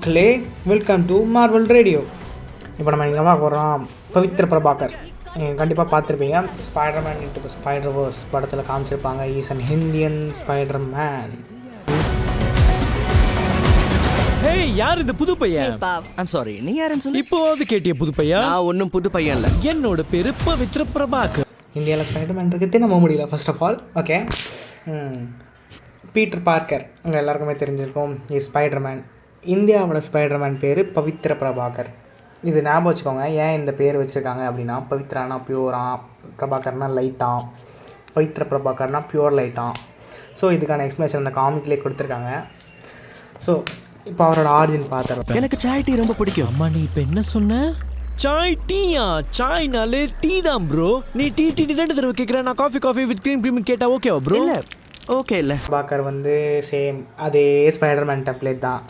மக்களே, welcome to Marvel radio. இப்போ நம்ம இங்கே போகிறோம் பவித்ர பிரபாகர். கண்டிப்பாக பார்த்துருப்பீங்க, ஸ்பைடர்மேன் இன்டு ஸ்பைடர்வர்ஸ் படத்தில் காமிச்சிருப்பாங்க. Is an Indian Spiderman. Hey, யார் இந்த புது பையன்? ஐம் சாரி, நீ யாருன்னு சொல்லி இப்போது கேட்டிய புது பையன்? நான் ஒன்றும் புது பையன் இல்லை. என்னோட பேரு பவித்ர பிரபாகர். இந்தியாவில் ஸ்பைடர்மேன் இருக்கிறதே நம்ப முடியல. First of all okay, Peter Parker உங்கள் எல்லாருக்குமே தெரிஞ்சிருக்கும். Is Spiderman. இந்தியாவோட ஸ்பைடர்மேன் பேர் பவித்ர பிரபாகர். இது ஞாபகம் வச்சுக்கோங்க. ஏன் இந்த பேர் வச்சுருக்காங்க அப்படின்னா, பவித்ரானா பியூராக, பிரபாகர்னா லைட்டாக, பவித்ர பிரபாகர்னா பியூர் லைட்டாக. ஸோ இதுக்கான எக்ஸ்ப்ளனேஷன் அந்த காமிக்லேயே கொடுத்துருக்காங்க. ஸோ இப்போ அவரோட ஆரிஜின் பார்த்துறோம். எனக்கு சாய் டீ ரொம்ப பிடிக்கும். அம்மா, நீ இப்போ என்ன சொன்ன? சாய் டீயா? சாய்னாலே டீ தான் ப்ரோ. நீ டீ 2 தடவை கேட்குறேன். நான் காஃபி வித் க்ரீம் கேட்டால் ஓகேவா ப்ரோ? இல்லை, ஓகே இல்லை. பிரபாகர் வந்து சேம் அதே ஸ்பைடர்மேன் டெம்ப்ளேட் தான்.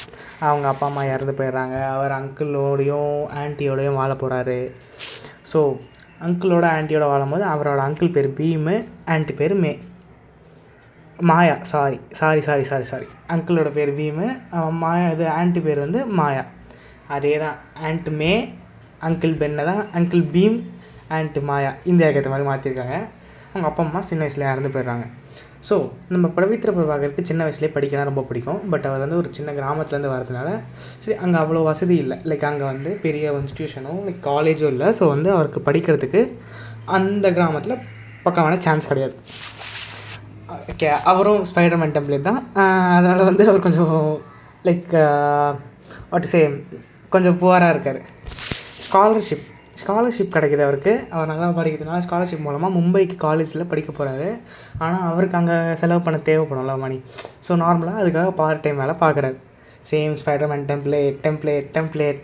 அவங்க அப்பா அம்மா இறந்து போயிடுறாங்க. அவர் அங்கிளோடையும் ஆன்ட்டியோடையும் வாழ போகிறாரு. ஸோ அங்கிளோட ஆன்ட்டியோட வாழும்போது அவரோட அங்கிள் பேர் பீமு, ஆன்ட்டி பேர் மாயா. சாரி அங்கிளோட பேர் பீமு, மாயா இது ஆன்ட்டி பேர் வந்து மாயா. அதே தான், ஆன்ட் மே, அங்கிள் பென்னை தான் அங்கிள் பீம், ஆன்ட் மாயா. இந்தியாவுக்கு ஏற்ற மாதிரி மாற்றிருக்காங்க. அவங்க அப்பா அம்மா சின்ன வயசில் இறந்து போயிடுறாங்க. ஸோ நம்ம பவித்ர பிரபாகருக்கு சின்ன வயசுலேயே படிக்கலாம் ரொம்ப பிடிக்கும். பட் அவர் வந்து ஒரு சின்ன கிராமத்துலேருந்து வரதுனால சரி, அங்கே அவ்வளோ வசதி இல்லை. லைக் அங்கே வந்து பெரிய இன்ஸ்டியூஷனோ லைக் காலேஜோ இல்லை. ஸோ வந்து அவருக்கு படிக்கிறதுக்கு அந்த கிராமத்தில் பக்கமான சான்ஸ் கிடையாது. ஓகே, அவரும் ஸ்பைடர்மேன் டெம்ப்ளேட் தான். அதனால் வந்து அவர் கொஞ்சம் லைக் வாட் சே கொஞ்சம் புவராக இருக்கார். ஸ்காலர்ஷிப் கிடைக்கிது அவருக்கு. அவர் நல்லா படிக்கிறதுனால ஸ்காலர்ஷிப் மூலமாக மும்பைக்கு காலேஜில் படிக்க போகிறாரு. ஆனால் அவருக்கு அங்கே செலவு பண்ண தேவைப்படும்ல மணி. ஸோ நார்மலாக அதுக்காக பார்ட் டைம் வேலை பார்க்குறாரு. Same Spiderman template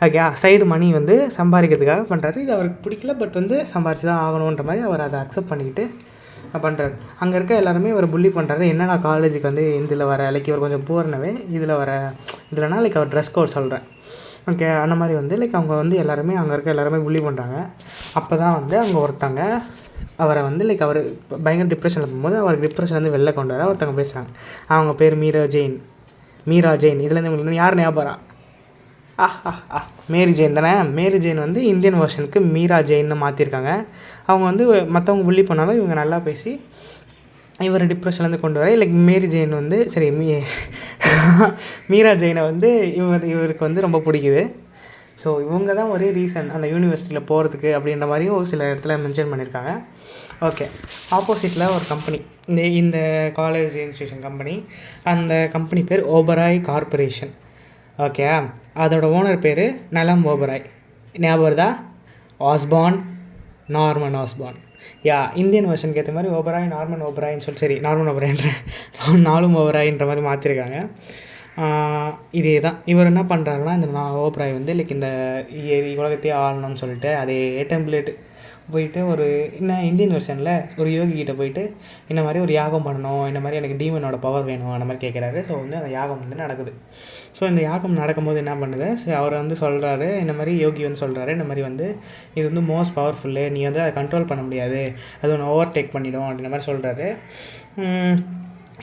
okay. Side money வந்து சம்பாதிக்கிறதுக்காக பண்ணுறாரு. இது அவருக்கு பிடிக்கல, பட் வந்து சம்பாரிச்சு தான் ஆகணுன்ற மாதிரி அவர் அதை அக்செப்ட் பண்ணிக்கிட்டு பண்ணுறாரு. அங்கே இருக்க எல்லாருமே இவர் புள்ளி பண்ணுறாரு. என்னென்னா காலேஜுக்கு வந்து இதில் வர லைக் இவர் கொஞ்சம் போகிறனவே இதில்னா லைக் அவர் ட்ரெஸ் கோட் சொல்கிறேன். ஓகே, அந்த மாதிரி வந்து லைக் அவங்க வந்து எல்லாருமே அங்கே இருக்க எல்லாருமே புள்ளி பண்ணுறாங்க. அப்போ தான் வந்து அவங்க ஒருத்தங்க அவரை வந்து லைக் அவர் பயங்கர டிப்ரெஷனில் போகும்போது அவருக்கு டிப்ரெஷன் வந்து வெளில கொண்டு வர ஒருத்தவங்க பேசுகிறாங்க. அவங்க பேர் மீரா ஜெயின். இதுலேருந்து உங்களுக்கு யார் ஞாபகம்? மேரி ஜெயின் தானே. மேரி ஜெயின் வந்து இந்தியன் வெர்ஷனுக்கு மீரா ஜெயின்னு மாற்றிருக்காங்க. அவங்க வந்து மற்றவங்க புள்ளி பண்ணாமல் இவங்க நல்லா பேசி இவர் டிப்ரெஷன்லேருந்து கொண்டு வர லைக் மேரி ஜெயின் வந்து சரி மீரா ஜெயினை வந்து இவருக்கு வந்து ரொம்ப பிடிக்குது. ஸோ இவங்க தான் ஒரே ரீசன் அந்த யூனிவர்சிட்டியில் போகிறதுக்கு அப்படின்ற மாதிரியும் ஒரு சில இடத்துல மென்ஷன் பண்ணியிருக்காங்க. ஓகே, ஆப்போசிட்டில் ஒரு கம்பெனி, இந்த காலேஜ் இன்ஸ்டியூஷன் கம்பெனி. அந்த கம்பெனி பேர் ஓபராய் கார்பரேஷன். ஓகே, அதோட ஓனர் பேர் நலம் ஓபராய். ஞாபகம் வருதா? நார்மன் ஆஸ்பான். இந்தியன் வெர்ஷனுக்கு ஏற்ற மாதிரி நார்மன் ஓபராயின்னு சொல்லி நார்மன் ஓபராயின்ற நாலும் ஓபராயின்ற மாதிரி மாற்றிருக்காங்க. இதே தான். இவர் என்ன பண்ணுறாருன்னா, இந்த ஓபராய் வந்து லைக் இந்த உலகத்தையே ஆளணும்னு சொல்லிட்டு அதே டெம்ப்ளேட்டு போயிட்டு ஒரு இந்தியன் வெர்ஷனில் ஒரு யோகி கிட்டே போயிட்டு இந்த மாதிரி ஒரு யாகம் பண்ணணும், இந்த மாதிரி எனக்கு டீமனோட பவர் வேணும் அந்த மாதிரி கேட்குறாரு. ஸோ வந்து அந்த யாகம் வந்து நடக்குது. ஸோ இந்த யாகம் நடக்கும்போது என்ன பண்ணுது, சரி அவர் வந்து சொல்கிறாரு, இந்த மாதிரி யோகி வந்து சொல்கிறாரு, இந்த மாதிரி வந்து இது வந்து மோஸ்ட் பவர்ஃபுல்லு, நீ வந்து அதை கண்ட்ரோல் பண்ண முடியாது, அது ஒன்று ஓவர்டேக் பண்ணிவிடும் அப்படின்ற மாதிரி சொல்கிறாரு.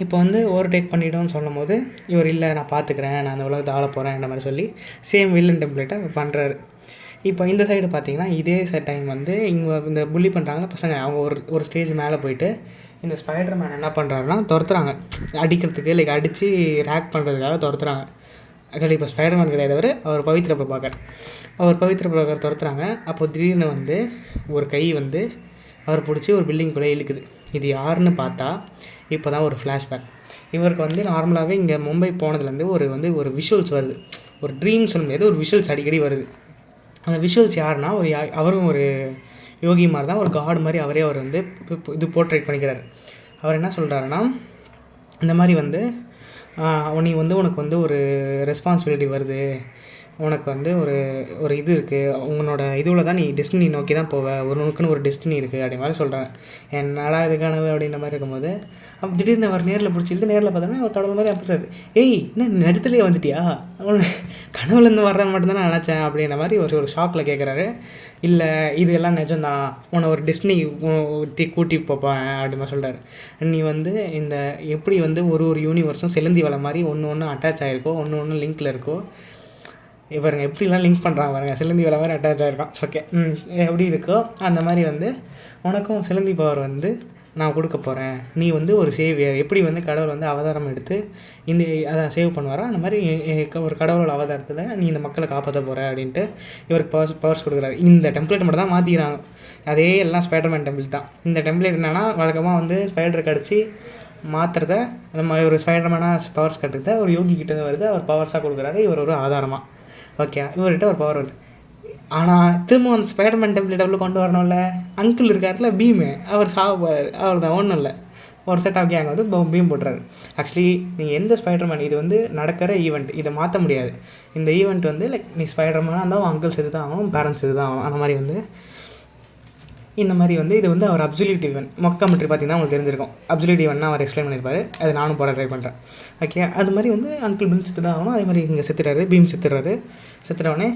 இப்போ வந்து ஓவர்டேக் பண்ணிவிடும்னு சொல்லும் போது இவர் இல்லை, நான் பார்த்துக்கிறேன், நான் அந்த உலகத்தை ஆள போகிறேன் இந்த மாதிரி சொல்லி சேம் வில்லன் டெம்ப்ளேட்டை பண்ணுறாரு. இப்போ இந்த சைடு பார்த்தீங்கன்னா இதே டைம் வந்து இங்கே இந்த புள்ளி பண்ணுறாங்க பசங்க. அவங்க ஒரு ஸ்டேஜ் மேலே போயிட்டு இந்த ஸ்பைடர்மேன் என்ன பண்ணுறாருன்னா துரத்துறாங்க, அடிக்கிறதுக்கு லைக் அடித்து ரேக் பண்ணுறதுக்காக துரத்துறாங்க. ஆக்சுவலி இப்போ ஸ்பைடர்மேன் கிடையாது, அவர் பவித்ர பிரபாகர் துரத்துறாங்க. அப்போ திடீர்னு வந்து ஒரு கை வந்து அவர் பிடிச்சி ஒரு பில்டிங்குள்ளே இழுக்குது. இது யாருன்னு பார்த்தா இப்போ தான் ஒரு ஃப்ளாஷ்பேக். இவருக்கு வந்து நார்மலாகவே இங்கே மும்பை போனதுலேருந்து ஒரு விஷுவல்ஸ் வருது. ஒரு ட்ரீம் சொல்ல முடியாது, ஒரு விஷுவல்ஸ் அடிக்கடி வருது. அந்த விஷுவல்ஸ் யாருன்னா அவரும் ஒரு யோகி மாதிரி தான், ஒரு காட் மாதிரி அவர் வந்து இது போர்ட்ரேட் பண்ணிக்கிறார். அவர் என்ன சொல்கிறாருன்னா, இந்த மாதிரி வந்து நீ வந்து உனக்கு வந்து ஒரு ரெஸ்பான்சிபிலிட்டி வருது, உனக்கு வந்து ஒரு இது இருக்குது, உன்னோட இதுவில் தான் நீ டெஸ்டினி நோக்கி தான் போவ, உனக்குன்னு ஒரு டெஸ்டினி இருக்குது அப்படி மாதிரி சொல்கிறேன். என்னடா இது கனவு அப்படின்ற மாதிரி இருக்கும்போது அப்போ திடீர்னு அவர் நேரில் பிடிச்சிட்டு நேரில் பார்த்தோன்னா அவர் கடவுள் மாதிரி அப்படிறாரு. என்ன நிஜத்துலேயே வந்துட்டியா, கனவுலேருந்து வர்றது மட்டும்தான் நான் நினச்சேன் அப்படின்ற மாதிரி ஒரு ஷாக்கில் கேட்குறாரு. இல்லை இது எல்லாம் நிஜம்தான், உன்னை ஒரு டெஸ்டினி கூட்டி போப்பேன் அப்படி மாதிரி சொல்கிறார். நீ வந்து இந்த எப்படி வந்து ஒரு யூனிவர்ஸும் செலுந்தி வலை மாதிரி ஒன்று அட்டாச் ஆகிருக்கோ, ஒன்று லிங்கில் இருக்கோ, இவருங்க எப்படிலாம் லிங்க் பண்ணுறாங்க பாருங்க, சிலந்தி வேலை மாதிரி அட்டாச் ஆகிருக்கான். ஓகே, எப்படி இருக்கோ அந்த மாதிரி வந்து உனக்கும் சிலந்தி பவர் வந்து நான் கொடுக்க போகிறேன். நீ வந்து ஒரு சேவியர், எப்படி வந்து கடவுள் வந்து அவதாரம் எடுத்து இந்த அதை சேவ் பண்ணுவாரோ அந்த மாதிரி ஒரு கடவுளோட அவதாரத்தில் நீ இந்த மக்களை காப்பாற்ற போகிற அப்படின்ட்டு இவருக்கு பவர்ஸ் கொடுக்குறாரு. இந்த டெம்ப்ளேட் மட்டும் தான் மாற்றிக்கிறாங்க, அதே எல்லாம் ஸ்பைடர்மேன் டெம்ப்ளேட் தான். இந்த டெம்ப்ளேட் என்னென்னா வழக்கமாக வந்து ஸ்பைடர் கடிச்சு மாற்றுறத நம்ம ஒரு ஸ்பைடர்மேனாக பவர்ஸ் கட்டுறத ஒரு யோகி கிட்டே வருது, அவர் பவர்ஸாக கொடுக்குறாரு, இவர் ஒரு ஆதாரமாக. ஓகே, இவர்கிட்ட ஒரு பவர் வருது. ஆனால் திரும்ப அந்த ஸ்பைடர்மேன் டெம்ப்ளேட் டபுள் கொண்டு வரணும்ல. அங்கிள் இருக்கார்ல பீமு, அவர் சாக போகிறார். அவர் தான் ஒன்றும் இல்லை, ஒரு செட் ஆஃப் கேங் வந்து பீம் போட்டுறாரு. ஆக்சுவலி நீங்கள் எந்த ஸ்பைடர்மேன், இது வந்து நடக்கிற ஈவெண்ட், இதை மாற்ற முடியாது. இந்த ஈவெண்ட் வந்து லைக் நீ ஸ்பைடர்மேனாக இருந்தால் அங்கிள் செத்து தான் ஆகணும், பேரண்ட்ஸ் செத்து தான் ஆகணும். அந்த மாதிரி வந்து இந்த மாதிரி வந்து இது வந்து அவர் அப்சல்யூட் ஈவெண்ட். மொக்கமெண்ட்ரி பார்த்தீங்கன்னா உங்களுக்கு தெரிஞ்சிருக்கும். அப்சல்யூட் ஈவெண்ட்னா அவர் எக்ஸ்பிளைன் பண்ணியிருப்பாரு, அது நானும் போட ட்ரை பண்ணுறேன். ஓகே, அது மாதிரி வந்து அங்கிள் பீம் செத்து தான் ஆகணும். அதே மாதிரி இங்கே செத்துறாரு, பீம் செத்துறாரு. செத்துறவொடனே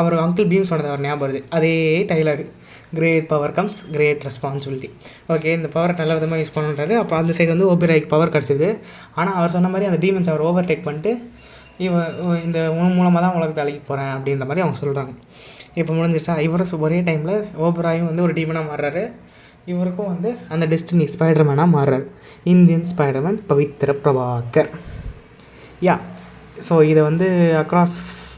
அவர் அங்கிள் பீம் சொன்னது அவர் ஞாபகம் வருது, அதே dialogue, great power comes great responsibility. Okay, இந்த பவரை நல்ல விதமாக யூஸ் பண்ணுறாரு. அப்போ அந்த சைடு வந்து ஓபராய்க்கு பவர் கிடச்சிது. ஆனால் அவர் சொன்ன மாதிரி அந்த டீமன்ஸ் அவர் ஓவர்டேக் பண்ணிட்டு இந்த மூலமாக தான் உலகத்தை அழிக்க போகிறேன் அப்படின்ற மாதிரி அவங்க சொல்கிறாங்க. இப்போ முடிஞ்சிச்சா, இவரும் ஒரே டைமில் ஓபராயும் வந்து ஒரு டீமனாக மாறுறாரு. இவருக்கும் வந்து அந்த டெஸ்டினி ஸ்பைடர்மேனாக மாறுறாரு. இந்தியன் ஸ்பைடர்மேன் பவித்ர பிரபாகர். யா, ஸோ இதை வந்து அக்ராஸ்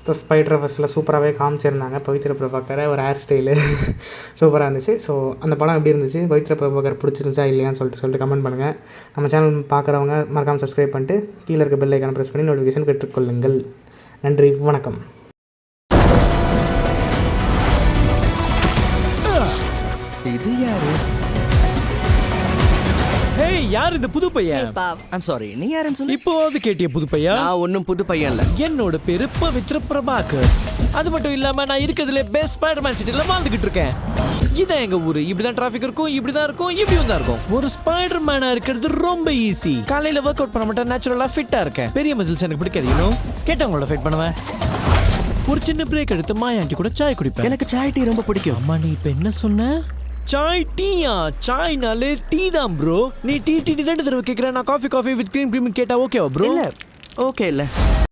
த ஸ்பைடர்வர்ஸில் சூப்பராகவே காமிச்சிருந்தாங்க. பவித்ர பிரபாகரை ஒரு ஹேர் ஸ்டைலு சூப்பராக இருந்துச்சு. ஸோ அந்த படம் எப்படி இருந்துச்சு, பவித்ர பிரபாகர் பிடிச்சிருந்துச்சா இல்லையான்னு சொல்லிட்டு கமெண்ட் பண்ணுங்கள். நம்ம சேனல் பார்க்குறவங்க மறக்காமல் சப்ஸ்கிரைப் பண்ணிட்டு கீழே இருக்க பெல் ஐக்கானை ப்ரெஸ் பண்ணி நோட்டிஃபிகேஷன் பெற்றுக்கொள்ளுங்கள். நன்றி, வணக்கம். இது யாரு? ஹேய், யார் இந்த புது பையன்? ஐம் சாரி, நீ யாருன்னு சொல்லு. இப்போவாவது கேட்டிய புது பையன்? நான் ஒன்றும் புது பையன் இல்லை. என்னோட பேரு பவித்ர பிரபாகர். அது மட்டும் இல்லாம நான் இருக்கிறதுல பெஸ்ட் ஸ்பைடர்மேன் சிட்டில வாழ்ந்துகிட்டு இருக்கேன். இதான் எங்க ஊரு. இப்படிதான் டிராஃபிக் இருக்கும், இப்படிதான் இருக்கும், இப்படியும் தான் இருக்கும். ஒரு ஸ்பைடர்மேனா இருக்கிறது ரொம்ப ஈஸி. காலையில ஒர்க் அவுட் பண்ண மாட்டேன், நேச்சுரலா ஃபிட்டா இருக்கேன். பெரிய மசில்ஸ் எனக்கு பிடிக்காது, இன்னும் கேட்டவங்களோட ஃபைட் பண்ணுவேன். ஒரு சின்ன பிரேக் எடுத்து மாயா ஆண்டி கூட சாய் குடிப்பேன். எனக்கு சாய் டீ ரொம்ப பிடிக்கும். அம்மா, நீ இப்ப என்ன சொன்ன? சாய் டீயா? சாய்னாலே டீ தான் ப்ரோ. நீ டீ 2 தடவை கேட்குற, நான் காஃபி வித் க்ரீம் கேட்டா ஓகேவா ப்ரோ? இல்லை, ஓகே இல்லை.